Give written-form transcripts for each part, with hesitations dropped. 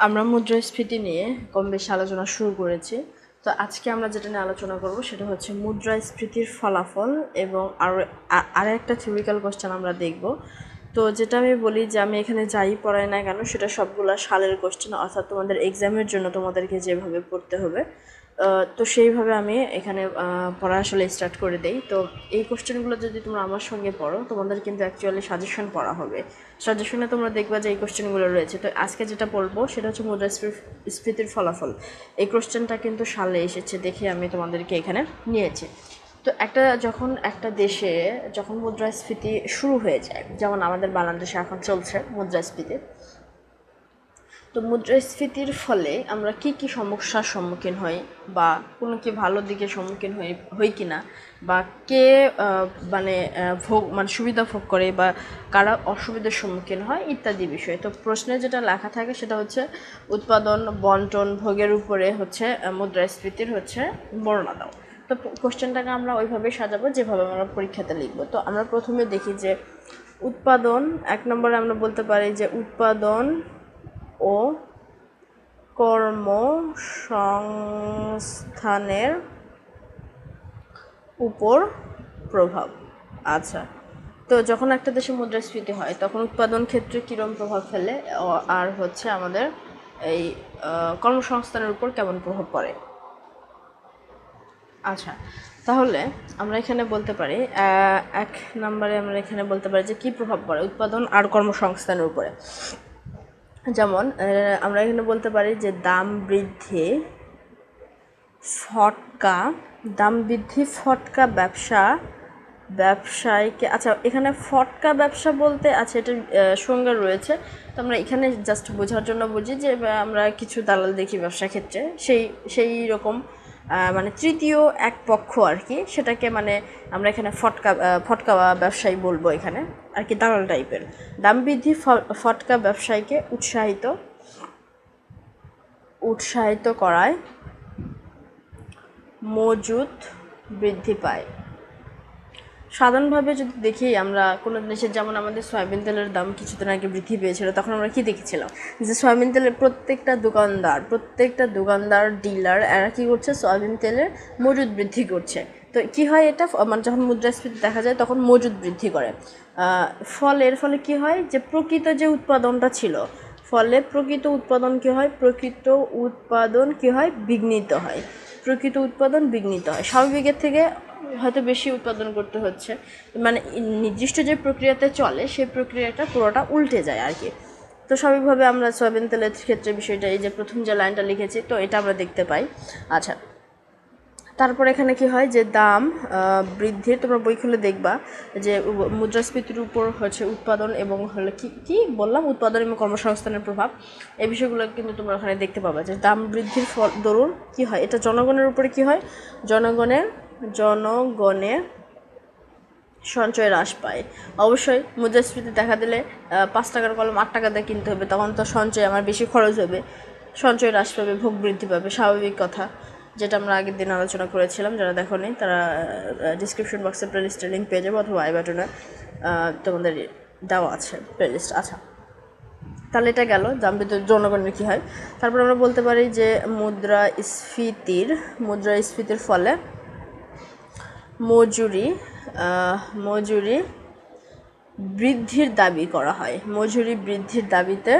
আমরা মুদ্রাস্ফীতি নিয়ে কম বেশি আলোচনা শুরু করেছি। তো আজকে আমরা যেটা নিয়ে আলোচনা করব সেটা হচ্ছে মুদ্রাস্ফীতির ফলাফল এবং আর একটা থিওরিক্যাল কোশ্চেন আমরা দেখব। তো যেটা আমি বলি যে আমি এখানে যাই পড়াই না কেন সেটা সবগুলা সালের কোশ্চেন, অর্থাৎ তোমাদের এক্সামের জন্য তোমাদেরকে যেভাবে পড়তে হবে তো সেইভাবে আমি এখানে পড়া আসলে স্টার্ট করে দেই। তো এই কোশ্চেনগুলো যদি তোমরা আমার সঙ্গে পড়ো তোমাদের কিন্তু অ্যাকচুয়ালি সাজেশন পড়া হবে। সাজেশনে তোমরা দেখবা যে এই কোশ্চেনগুলো রয়েছে। তো আজকে যেটা বলবো সেটা হচ্ছে মুদ্রাস্ফীতির ফলাফল। এই কোশ্চেনটা কিন্তু সালে এসেছে দেখে আমি তোমাদেরকে এখানে নিয়েছি। তো যখন একটা দেশে যখন মুদ্রাস্ফীতি শুরু হয়ে যায়, যেমন আমাদের বাংলাদেশে এখন চলছে মুদ্রাস্ফীতি, তো মুদ্রাস্ফীতির ফলে আমরা কি কি সমস্যার সম্মুখীন হই বা কোনো কি ভালো দিকে সম্মুখীন হই কি না, বা কে সুবিধা ভোগ করে বা কারা অসুবিধার সম্মুখীন হয় ইত্যাদি বিষয়। তো প্রশ্নে যেটা লেখা থাকে সেটা হচ্ছে উৎপাদন, বন্টন, ভোগের উপরে হচ্ছে মুদ্রাস্ফীতির হচ্ছে বর্ণনা দাও। তো কোশ্চেনটাকে আমরা ওইভাবেই সাজাবো যেভাবে আমরা পরীক্ষাতে লিখবো। তো আমরা প্রথমে দেখি যে উৎপাদন, 1 নম্বরে আমরা বলতে পারি যে উৎপাদন ও কর্মসংস্থানের উপর প্রভাব। আচ্ছা, তো যখন একটা দেশে মুদ্রাস্ফীতি হয় তখন উৎপাদন ক্ষেত্রে কীরকম প্রভাব ফেলে আর হচ্ছে আমাদের এই কর্মসংস্থানের উপর কেমন প্রভাব পড়ে। আচ্ছা, তাহলে আমরা এখানে বলতে পারি 1 নম্বরে আমরা এখানে বলতে পারি যে কী প্রভাব পড়ে উৎপাদন আর কর্মসংস্থানের উপরে। যেমন আমরা এখানে বলতে পারি যে দাম বৃদ্ধি ফটকা ব্যবসায়ীকে, আচ্ছা এখানে ফটকা ব্যবসা বলতে আচ্ছা এটা সংজ্ঞা রয়েছে। তো আমরা এখানে জাস্ট বোঝার জন্য বুঝি যে আমরা কিছু দালাল দেখি ব্যবসা ক্ষেত্রে, সেই রকম মানে তৃতীয় এক পক্ষ আর কি, সেটাকে মানে আমরা এখানে ফটকা ব্যবসায়ী বলবো এখানে আর কি, দালাল টাইপের। দাম বৃদ্ধি ফটকা ব্যবসায়ীকে উৎসাহিত করায় মজুত বৃদ্ধি পায়। সাধারণভাবে যদি দেখি আমরা কোনো জিনিসের, যেমন আমাদের সয়াবিন তেলের দাম কিছুদিন আগে বৃদ্ধি পেয়েছিল, তখন আমরা কি দেখেছিলাম যে সয়াবিন তেলের প্রত্যেকটা দোকানদার ডিলার এরা কী করছে, সয়াবিন তেলের মজুত বৃদ্ধি করছে। তো কি হয় এটা, মানে যখন মুদ্রাস্ফীতি দেখা যায় তখন মজুত বৃদ্ধি করে। এর ফলে কি হয় যে প্রকৃত যে উৎপাদনটা ছিল, প্রকৃত উৎপাদন বিঘ্নিত হয়। স্বাভাবিকের থেকে হয়তো বেশি উৎপাদন করতে হচ্ছে, মানে নির্দিষ্ট যে প্রক্রিয়াতে চলে সেই প্রক্রিয়াটা পুরোটা উল্টে যায় আর কি। তো স্বাভাবিকভাবে আমরা সয়াবিন তেলের ক্ষেত্রে বিষয়টা, এই যে প্রথম যে লাইনটা লিখেছি, তো এটা আমরা দেখতে পাই। আচ্ছা, তারপর এখানে কি হয় যে দাম বৃদ্ধি, তোমরা বই খুলে দেখবা যে মুদ্রাস্ফীতির উপর হচ্ছে উৎপাদন এবং হলো কি বললাম, উৎপাদন এবং কর্মসংস্থানের প্রভাব, এই বিষয়গুলো কিন্তু তোমরা ওখানে দেখতে পাবা যে দাম বৃদ্ধির দরুন কি হয়, এটা জনগণের উপরে কি হয়, জনগণের সঞ্চয় হ্রাস পায়। অবশ্যই মুদ্রাস্ফীতি দেখা দিলে 5 টাকার কলম 8 টাকা দিয়ে কিনতে হবে, তখন তো সঞ্চয় আমার বেশি খরচ হবে, সঞ্চয় হ্রাস পাবে, ভোগ বৃদ্ধি পাবে, স্বাভাবিক কথা, যেটা আমরা আগের দিন আলোচনা করেছিলাম। যারা দেখোনি তারা ডিসক্রিপশন বক্সে প্লেলিস্টের লিঙ্ক পেয়ে যাবে, অথবা আই বাটনে তোমাদের দেওয়া আছে প্লেলিস্ট। আচ্ছা, তাহলে এটা গেল জনগণের কী হয়। তারপর আমরা বলতে পারি যে মুদ্রাস্ফীতির ফলে মজুরি বৃদ্ধির দাবি করা হয়। মজুরি বৃদ্ধির দাবিতে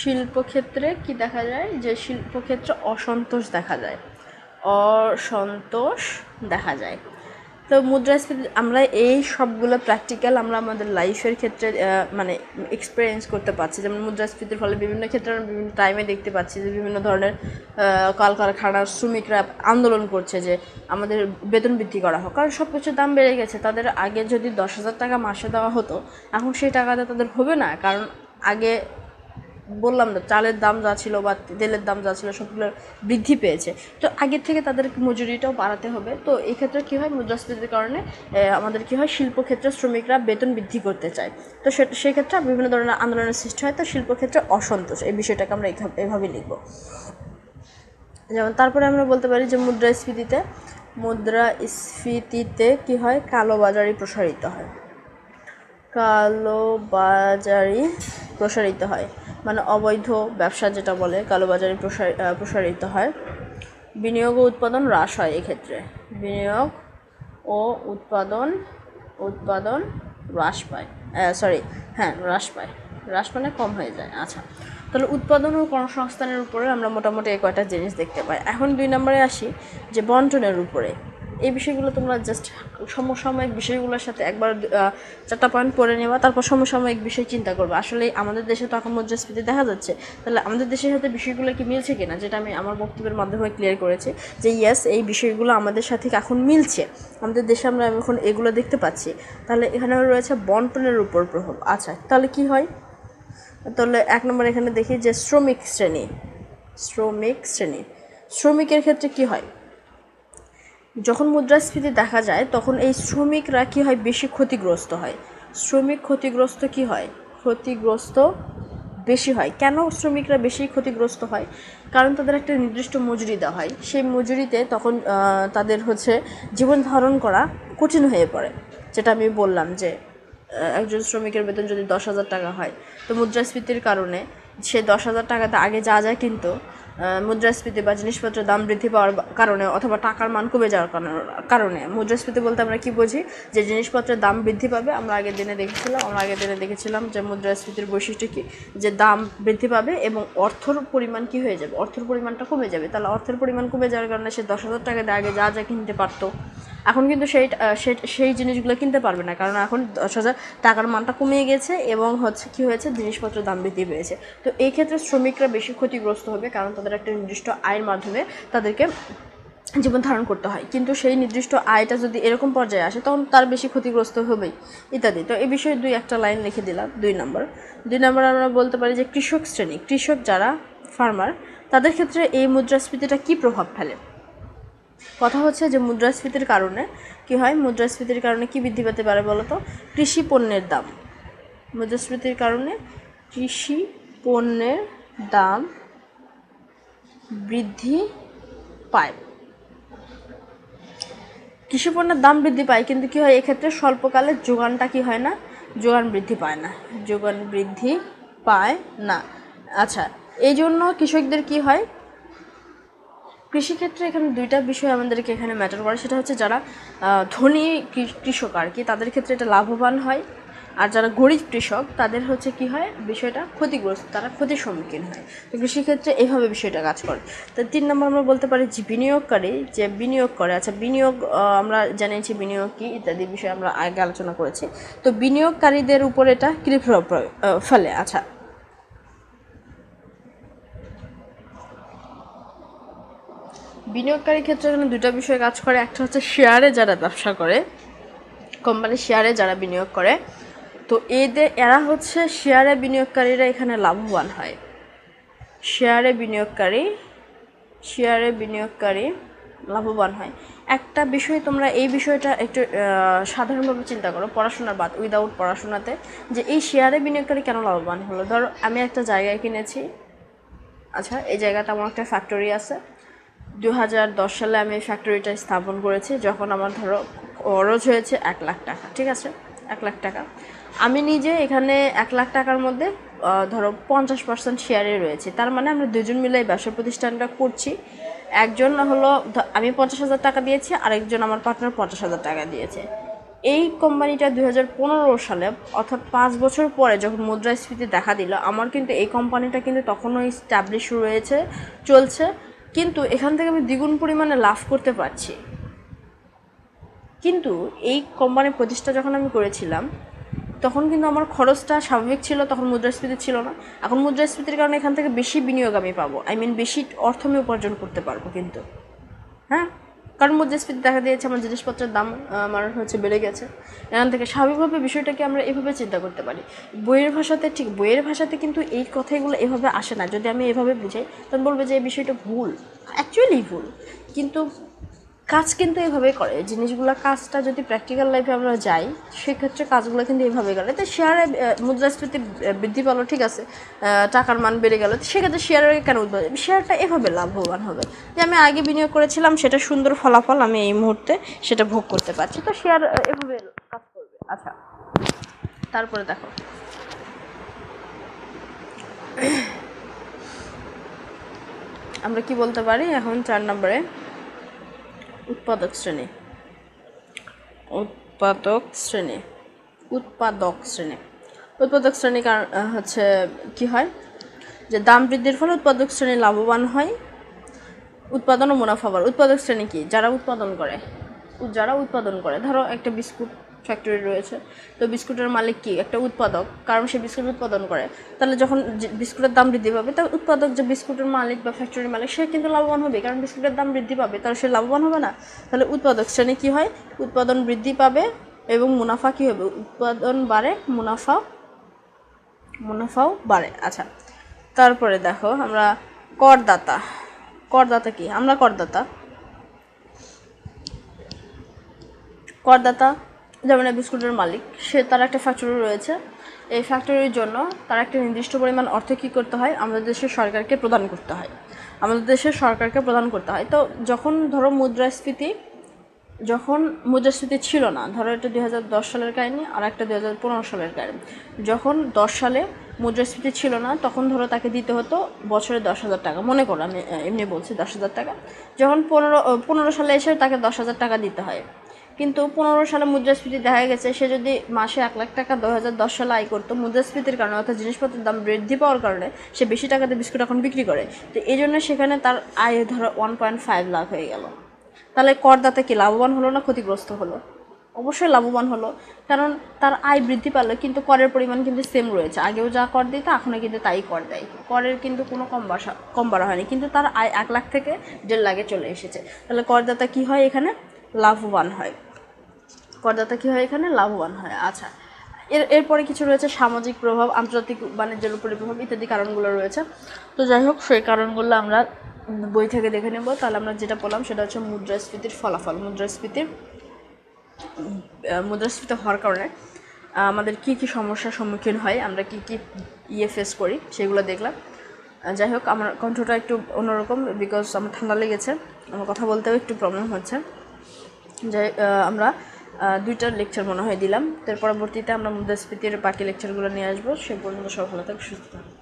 শিল্পক্ষেত্রে কি দেখা যায় যে শিল্পক্ষেত্রে অসন্তোষ দেখা যায়। তো মুদ্রাস্ফীতি আমরা এই সবগুলো প্র্যাকটিক্যাল আমরা আমাদের লাইফের ক্ষেত্রে মানে এক্সপিরিয়েন্স করতে পারছি। যেমন মুদ্রাস্ফীতির ফলে বিভিন্ন ক্ষেত্রে আমরা বিভিন্ন টাইমে দেখতে পাচ্ছি যে বিভিন্ন ধরনের কলকারখানার শ্রমিকরা আন্দোলন করছে যে আমাদের বেতন বৃদ্ধি করা হোক, কারণ সব কিছুর দাম বেড়ে গেছে। তাদের আগে যদি 10,000 টাকা মাসে দেওয়া হতো, এখন সেই টাকাটা তাদের হবে না, কারণ আগে বললাম না, চালের দাম যা ছিল বা তেলের দাম যা ছিল সবগুলো বৃদ্ধি পেয়েছে। তো আগের থেকে তাদের মজুরিটাও বাড়াতে হবে। তো এই ক্ষেত্রে কী হয়, মুদ্রাস্ফীতির কারণে আমাদের কী হয়, শিল্পক্ষেত্রে শ্রমিকরা বেতন বৃদ্ধি করতে চায়। তো সেক্ষেত্রে বিভিন্ন ধরনের আন্দোলনের সৃষ্টি হয়। তো শিল্পক্ষেত্রে অসন্তোষ, এই বিষয়টাকে আমরা এভাবে লিখব। যেমন তারপরে আমরা বলতে পারি যে মুদ্রাস্ফীতিতে কী হয়, কালোবাজারি প্রসারিত হয়। কালোবাজারি প্রসারিত হয়, মানে অবৈধ ব্যবসা যেটা বলে কালোবাজারি প্রসারিত হয়। বিনিয়োগ ও উৎপাদন হ্রাস হয় এক্ষেত্রে, বিনিয়োগ ও উৎপাদন হ্রাস পায়, হ্রাস পায়, হ্রাস মানে কম হয়ে যায়। আচ্ছা, তাহলে উৎপাদন ও কর্মসংস্থানের উপরে আমরা মোটামুটি এই কয়টা জিনিস দেখতে পাই। এখন 2 নম্বরে আসি, যে বন্টনের উপরে। এই বিষয়গুলো তোমরা জাস্ট সমসাময়িক বিষয়গুলোর সাথে একবার 4টা পয়েন্ট পড়ে নেওয়া, তারপর সমসাময়িক বিষয় চিন্তা করবে। আসলে আমাদের দেশে তো এখন মুদ্রাস্ফীতি দেখা যাচ্ছে, তাহলে আমাদের দেশের সাথে বিষয়গুলো কি মিলছে কিনা, যেটা আমি আমার বক্তব্যের মাধ্যমে ক্লিয়ার করেছি যে ইয়েস, এই বিষয়গুলো আমাদের সাথে এখন মিলছে, আমাদের দেশে আমরা এখন এগুলো দেখতে পাচ্ছি। তাহলে এখানে রয়েছে বন্টনের উপর প্রভাব। আচ্ছা, তাহলে কি হয়, তাহলে 1 নম্বর এখানে দেখি যে শ্রমিক শ্রেণী, শ্রমিকের ক্ষেত্রে কি হয়, যখন মুদ্রাস্ফীতি দেখা যায় তখন এই শ্রমিকরা কি হয়, বেশি ক্ষতিগ্রস্ত হয়। ক্ষতিগ্রস্ত কি হয়, ক্ষতিগ্রস্ত বেশি হয়। কেন শ্রমিকরা বেশি ক্ষতিগ্রস্ত হয়, কারণ তাদের একটা নির্দিষ্ট মজুরি দেওয়া হয়, সেই মজুরিতে তখন তাদের জীবন ধারণ করা কঠিন হয়ে পড়ে। যেটা আমি বললাম যে একজন শ্রমিকের বেতন যদি 10,000 টাকা হয়, তো মুদ্রাস্ফীতির কারণে সে 10,000 টাকাতে আগে যা যায়, কিন্তু মুদ্রাস্ফীতি বা জিনিসপত্রের দাম বৃদ্ধি পাওয়ার কারণে অথবা টাকার মান কমে যাওয়ার কারণে, মুদ্রাস্ফীতি বলতে আমরা কি বুঝি, যে জিনিসপত্রের দাম বৃদ্ধি পাবে। আমরা আগের দিনে দেখেছিলাম যে মুদ্রাস্ফীতির বৈশিষ্ট্য কি, যে দাম বৃদ্ধি পাবে এবং অর্থর পরিমাণ কি হয়ে যাবে, অর্থের পরিমাণটা কমে যাবে। তাহলে অর্থের পরিমাণ কমে যাওয়ার কারণে সে 10,000 টাকাতে আগে যা কিনতে পারতো, এখন কিন্তু সেই জিনিসগুলো কিনতে পারবে না, কারণ এখন 10,000 টাকার মানটা কমে গেছে এবং কি হয়েছে, জিনিসপত্রের দাম বৃদ্ধি পেয়েছে। তো এই ক্ষেত্রে শ্রমিকরা বেশি ক্ষতিগ্রস্ত হবে, কারণ তাদের একটা নির্দিষ্ট আয়ের মাধ্যমে তাদেরকে জীবন ধারণ করতে হয়, কিন্তু সেই নির্দিষ্ট আয়টা যদি এরকম পর্যায়ে আসে তখন তার বেশি ক্ষতিগ্রস্ত হবেই, ইত্যাদি। তো এই বিষয়ে 1টা লাইন লিখে দিলাম। 2 নম্বর আমরা বলতে পারি যে কৃষক শ্রেণী, কৃষক যারা ফার্মার, তাদের ক্ষেত্রে এই মুদ্রাস্ফীতিটা কি প্রভাব ফেলে। কথা হচ্ছে যে মুদ্রাস্ফীতির কারণে কি হয়, মুদ্রাস্ফীতির কারণে কি বৃদ্ধি পেতে পারে বলতো, কৃষি পণ্যের দাম। মুদ্রাস্ফীতির কারণে কৃষি পণ্যের দাম বৃদ্ধি পায়, কৃষি পণ্যের দাম বৃদ্ধি পায়, কিন্তু কি হয়, এক্ষেত্রে স্বল্পকালে যোগানটা কি হয় না, যোগান বৃদ্ধি পায় না। আচ্ছা, এই জন্য কৃষকদের কি হয়, কৃষিক্ষেত্রে এখানে 2টা বিষয় আমাদেরকে এখানে ম্যাটার করে, সেটা হচ্ছে যারা ধনী কৃষক আর কি, তাদের ক্ষেত্রে এটা লাভবান হয়, আর যারা গরিব কৃষক তাদের কি হয়, বিষয়টা ক্ষতিগ্রস্ত, তারা ক্ষতির সম্মুখীন হয়। তো কৃষিক্ষেত্রে এইভাবে বিষয়টা কাজ করে। তো 3 নম্বর আমরা বলতে পারি যে বিনিয়োগকারী যে বিনিয়োগ করে। আচ্ছা, বিনিয়োগ আমরা জানিয়েছি বিনিয়োগ কী ইত্যাদি বিষয়ে আমরা আগে আলোচনা করেছি। তো বিনিয়োগকারীদের উপর এটা কী প্রভাব ফেলে। আচ্ছা, বিনিয়োগকারীর ক্ষেত্রে এখানে 2টা বিষয় কাজ করে। একটা হচ্ছে শেয়ারে যারা ব্যবসা করে, কোম্পানির শেয়ারে যারা বিনিয়োগ করে, তো এরা শেয়ারে বিনিয়োগকারীরা এখানে লাভবান হয়। শেয়ারে বিনিয়োগকারী লাভবান হয়। একটা বিষয় তোমরা এই বিষয়টা একটু সাধারণভাবে চিন্তা করো, পড়াশোনার বাদ, উইদাউট পড়াশোনাতে, যে এই শেয়ারে বিনিয়োগকারী কেন লাভবান হলো। ধরো আমি একটা জায়গায় কিনেছি, আচ্ছা এই জায়গাটা আমার একটা ফ্যাক্টরি আছে, 2010 সালে আমি এই ফ্যাক্টরিটা স্থাপন করেছি। যখন আমার ধরো খরচ হয়েছে 1 লাখ টাকা, ঠিক আছে, 1 লাখ টাকা, আমি নিজে এখানে 1 লাখ টাকার মধ্যে ধরো 50% শেয়ারে রয়েছে। তার মানে আমরা 2জন মিলে এই ব্যবসা প্রতিষ্ঠানটা করছি। একজন আমি 50,000 টাকা দিয়েছি, আরেকজন আমার পার্টনার 50,000 টাকা দিয়েছে। এই কোম্পানিটা 2015 সালে, অর্থাৎ 5 বছর পরে যখন মুদ্রাস্ফীতি দেখা দিল, আমার কিন্তু এই কোম্পানিটা কিন্তু তখনও স্ট্যাবলিশ চলছে, কিন্তু এখান থেকে আমি দ্বিগুণ পরিমাণে লাভ করতে পারছি। কিন্তু এই কোম্পানির প্রতিষ্ঠা যখন আমি করেছিলাম তখন কিন্তু আমার খরচটা স্বাভাবিক ছিল, তখন মুদ্রাস্ফীতি ছিল না। এখন মুদ্রাস্ফীতির কারণে এখান থেকে বেশি বিনিয়োগ আমি পাবো, বেশি অর্থ আমি উপার্জন করতে পারবো, কিন্তু হ্যাঁ, কারণ মুদ্রাস্ফীতি দেখা দিয়েছে, আমার জিনিসপত্রের দাম আমার বেড়ে গেছে। এখান থেকে স্বাভাবিকভাবে বিষয়টাকে আমরা এভাবে চিন্তা করতে পারি। বইয়ের ভাষাতে কিন্তু এই কথাগুলো এভাবে আসে না। যদি আমি এভাবে বুঝাই তখন বলবে যে এই বিষয়টা ভুল, অ্যাকচুয়ালি ভুল, কিন্তু কাজ কিন্তু এভাবে করে জিনিসগুলো। কাজটা যদি প্র্যাকটিক্যাল লাইফে আমরা যাই, সেক্ষেত্রে কাজগুলো কিন্তু এভাবে করে। তো শেয়ারে মুদ্রাস্ফীতি বৃদ্ধি পেলো, ঠিক আছে, টাকার মান বেড়ে গেল, সেক্ষেত্রে শেয়ারের কেন শেয়ারটা এভাবে লাভবান হবে যে আমি আগে বিনিয়োগ করেছিলাম, সেটা সুন্দর ফলাফল আমি এই মুহূর্তে সেটা ভোগ করতে পারছি, তো শেয়ার এভাবে কাজ করবে। আচ্ছা, তারপরে দেখো আমরা কি বলতে পারি এখন 4 নম্বরে উৎপাদক শ্রেণী। উৎপাদক শ্রেণী হচ্ছে কি হয় যে দাম বৃদ্ধির ফলে উৎপাদক শ্রেণী লাভবান হয়, উৎপাদন ও মুনাফা বাড়ে। উৎপাদক শ্রেণী কি? যারা উৎপাদন করে ধরো একটা বিস্কুট ফ্যাক্টরি রয়েছে, তো বিস্কুটের মালিক কি? একটা উৎপাদক, কারণ সে বিস্কুট উৎপাদন করে। তাহলে যখন বিস্কুটের দাম বৃদ্ধি পাবে, তাহলে উৎপাদক যে বিস্কুটের মালিক বা ফ্যাক্টরির মালিক সে কিন্তু লাভবান হবে, কারণ বিস্কুটের দাম বৃদ্ধি পাবে, তাহলে সে লাভবান হবে না? তাহলে উৎপাদক শ্রেণী কি হয়? উৎপাদন বৃদ্ধি পাবে এবং মুনাফা কি হবে? উৎপাদন বাড়ে, মুনাফাও বাড়ে। আচ্ছা, তারপরে দেখো আমরা করদাতা কি? আমরা করদাতা যেমন বিস্কুটের মালিক, সে তার একটা ফ্যাক্টরি রয়েছে, এই ফ্যাক্টরির জন্য তার একটা নির্দিষ্ট পরিমাণ অর্থ কী করতে হয়? আমাদের দেশের সরকারকে প্রদান করতে হয়। তো যখন ধরো মুদ্রাস্ফীতি ছিল না, ধরো এটা 2010 সালের কাহিনী, আর একটা 2015 সালের কাহিনী। যখন 10 সালে মুদ্রাস্ফীতি ছিল না, তখন ধরো তাকে দিতে হতো বছরে 10,000 টাকা, মনে করো আমি এমনি বলছি 10,000 টাকা। যখন 15 সালে এসে তাকে 10,000 টাকা দিতে হয়, কিন্তু 15 সালে মুদ্রাস্ফীতি দেখা গেছে সে যদি মাসে 1 লাখ টাকা 2010 সালে আয় করতো, মুদ্রাস্ফীতির কারণে অর্থাৎ জিনিসপত্রের দাম বৃদ্ধি পাওয়ার কারণে সে বেশি টাকাতে বিস্কুট এখন বিক্রি করে। তো এই জন্য সেখানে তার আয় ধরো 1.5 লাখ হয়ে গেল। তাহলে করদাতা কি লাভবান হলো না ক্ষতিগ্রস্ত হলো? অবশ্যই লাভবান হলো, কারণ তার আয় বৃদ্ধি পারলো, কিন্তু করের পরিমাণ কিন্তু সেম রয়েছে। আগেও যা কর দিত এখনও কিন্তু তাই কর দেয়, করের কিন্তু কোনো কম বাড়া হয়নি, কিন্তু তার আয় 1 লাখ থেকে 1.5 লাখে চলে এসেছে। তাহলে করদাতা কি হয়? এখানে লাভবান হয়। আচ্ছা, এরপরে কিছু রয়েছে সামাজিক প্রভাব, আন্তর্জাতিক বাণিজ্যের উপরে প্রভাব ইত্যাদি কারণগুলো রয়েছে। তো যাই হোক, সেই কারণগুলো আমরা বই থেকে দেখে নেব। তাহলে আমরা যেটা বললাম সেটা হচ্ছে মুদ্রাস্ফীতির ফলাফল। মুদ্রাস্ফীতি হওয়ার কারণে আমাদের কি কি সমস্যার সম্মুখীন হয়, আমরা কি কি ফেস করি, সেগুলো দেখলাম। যাই হোক, আমার কণ্ঠটা একটু অন্যরকম, বিকজ আমার ঠান্ডা লেগেছে, আমার কথা বলতেও একটু প্রবলেম হচ্ছে। আমরা 2টা লেকচার মনে হয় দিলাম, তার পরবর্তীতে আমরা মুদ্রাস্ফীতির বাকি লেকচারগুলো নিয়ে আসবো। সে পর্যন্ত সব ভালো থাকুক, সুস্থ থাকুক।